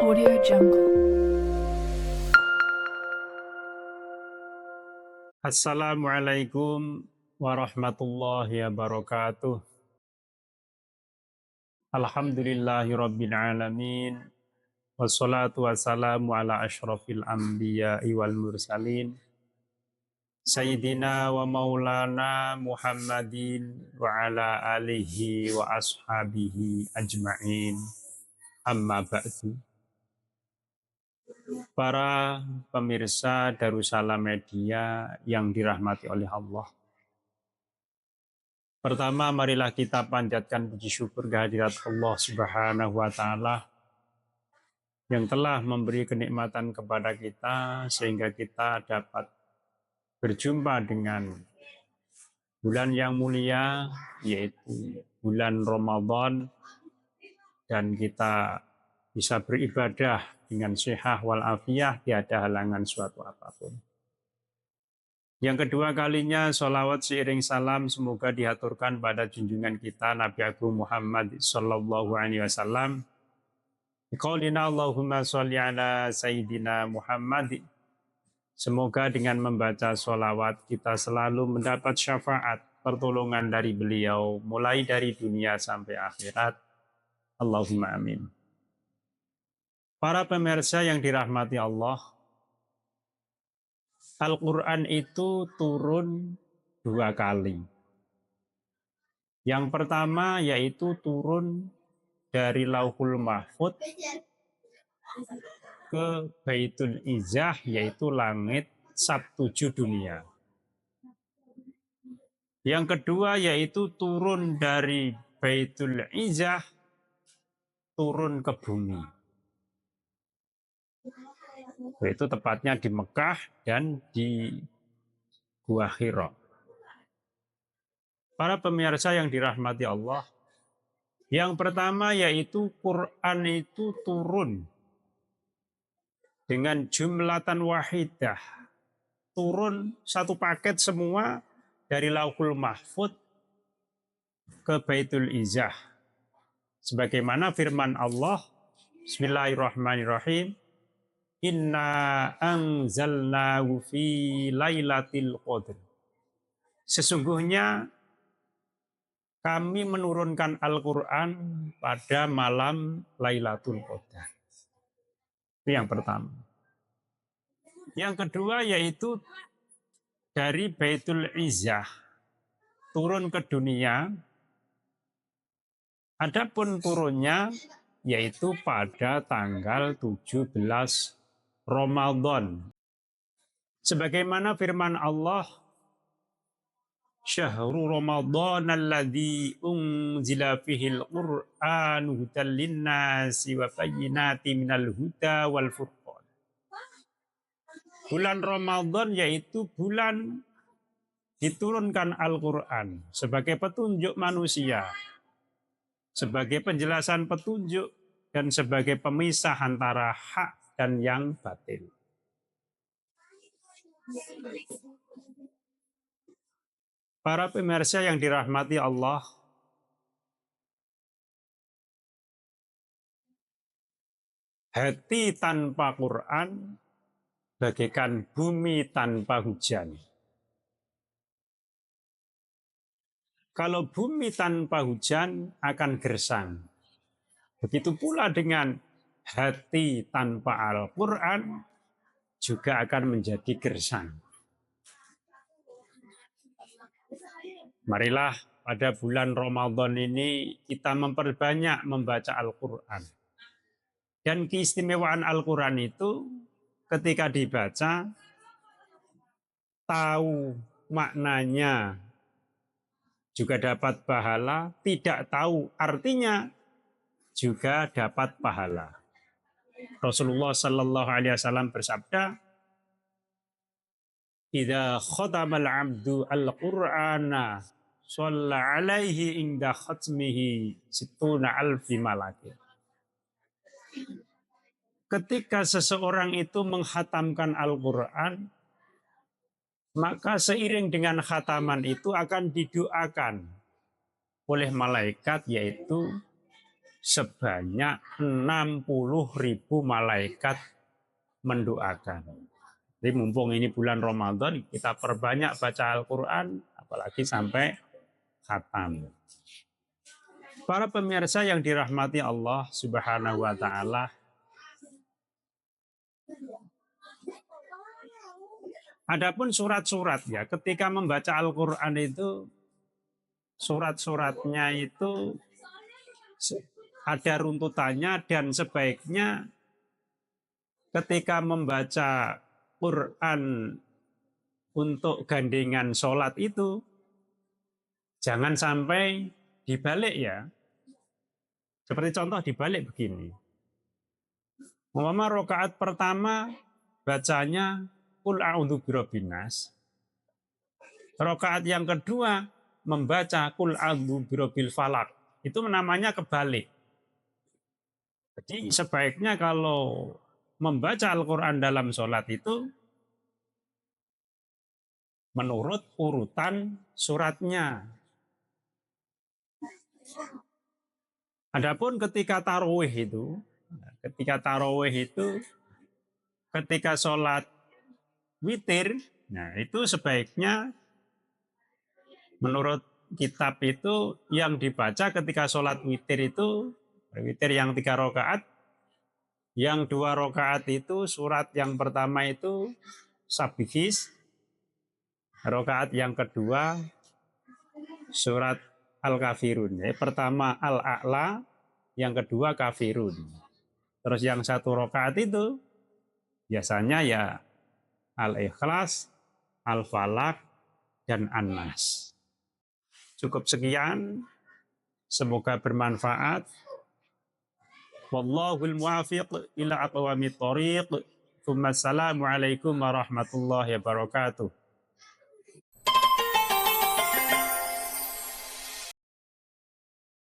Audio Jungle. Assalamualaikum warahmatullahi wabarakatuh. Alhamdulillahi rabbil alamin. Wassalatu wassalamu ala ashrafil anbiya'i wal mursalin. Sayyidina wa maulana Muhammadin wa ala alihi wa ashabihi ajma'in. Amma ba'du. Para pemirsa Darussalam Media yang dirahmati oleh Allah. Pertama, marilah kita panjatkan puji syukur kehadirat Allah Subhanahu wa Ta'ala yang telah memberi kenikmatan kepada kita sehingga kita dapat berjumpa dengan bulan yang mulia, yaitu bulan Ramadan, dan kita bisa beribadah dengan sihah wal afiyah, tiada halangan suatu apapun. Yang kedua kalinya, sholawat seiring salam semoga dihaturkan pada junjungan kita Nabi Agung Muhammad Sallallahu Alaihi Wasallam. Qaulina Allahumma sholli ala Sayyidina Muhammad. Semoga dengan membaca sholawat kita selalu mendapat syafaat pertolongan dari beliau mulai dari dunia sampai akhirat. Allahumma amin. Para pemirsa yang dirahmati Allah, Al-Quran itu turun 2 kali. Yang pertama yaitu turun dari Lauhul Mahfud ke Baitul Izzah, yaitu langit Sab-7 dunia. Yang kedua yaitu turun dari Baitul Izzah turun ke bumi. Itu tepatnya di Mekah dan di Gua Hira. Para pemirsa yang dirahmati Allah, yang pertama yaitu Quran itu turun dengan jumlatan wahidah. Turun satu paket semua dari Lauhul Mahfud ke Baitul Izzah. Sebagaimana firman Allah, Bismillahirrahmanirrahim, Inna anzalnahu fi lailatul qadr. Sesungguhnya kami menurunkan Al-Quran pada malam Lailatul Qadar. Itu yang pertama. Yang kedua yaitu dari Baitul Izzah turun ke dunia. Adapun turunnya yaitu pada tanggal 17 Ramadan. Sebagaimana firman Allah, Syahrul Ramadan alladzi unzila fihil Qur'anu hudan linnasi wa bayyinatin minal huda wal furqan. Bulan Ramadan yaitu bulan diturunkan Al-Quran sebagai petunjuk manusia, sebagai penjelasan petunjuk, dan sebagai pemisah antara hak dan yang batil. Para pemirsa yang dirahmati Allah, hati tanpa Quran bagaikan bumi tanpa hujan. Kalau bumi tanpa hujan akan gersang. Begitu pula dengan hati tanpa Al-Quran juga akan menjadi gersang. Marilah pada bulan Ramadan ini kita memperbanyak membaca Al-Quran. Dan keistimewaan Al-Quran itu ketika dibaca, tahu maknanya juga dapat pahala, tidak tahu artinya juga dapat pahala. Rasulullah Sallallahu Alaihi Wasallam bersabda, "Idza khatamal abdu al-Qur'ana shalla alaihi inda khatmihi sittuna alfi malakin." Ketika seseorang itu menghatamkan Al-Quran, maka seiring dengan khataman itu akan didoakan oleh malaikat, yaitu sebanyak 60.000 malaikat mendoakan. Jadi mumpung ini bulan Ramadan, kita perbanyak baca Al-Quran, apalagi sampai khatam. Para pemirsa yang dirahmati Allah Subhanahu wa Ta'ala, adapun surat-surat ya, ketika membaca Al-Quran itu, surat-suratnya itu ada runtutannya, dan sebaiknya ketika membaca Quran untuk gandengan sholat itu jangan sampai dibalik ya. Seperti contoh dibalik begini. Umpama rakaat pertama bacanya Qul a'udzu birabbin nas. Rakaat yang kedua membaca Qul a'udzu birabbil falaq. Itu namanya kebalik. Jadi sebaiknya kalau membaca Al-Quran dalam sholat itu menurut urutan suratnya. Adapun ketika tarawih itu, ketika sholat witir, nah itu sebaiknya menurut kitab itu yang dibaca ketika sholat witir itu, witir yang 3 rakaat, yang 2 rakaat itu surat yang pertama itu Sabihis, rakaat yang kedua surat Al-Kafirun. Pertama Al-A'la, yang kedua Kafirun. Terus yang 1 rakaat itu biasanya ya Al-Ikhlas, Al-Falaq, dan An-Nas. Cukup sekian, semoga bermanfaat. Wallahul muwafiq ila aqwamit thoriq. Assalamualaikum warahmatullahi wabarakatuh.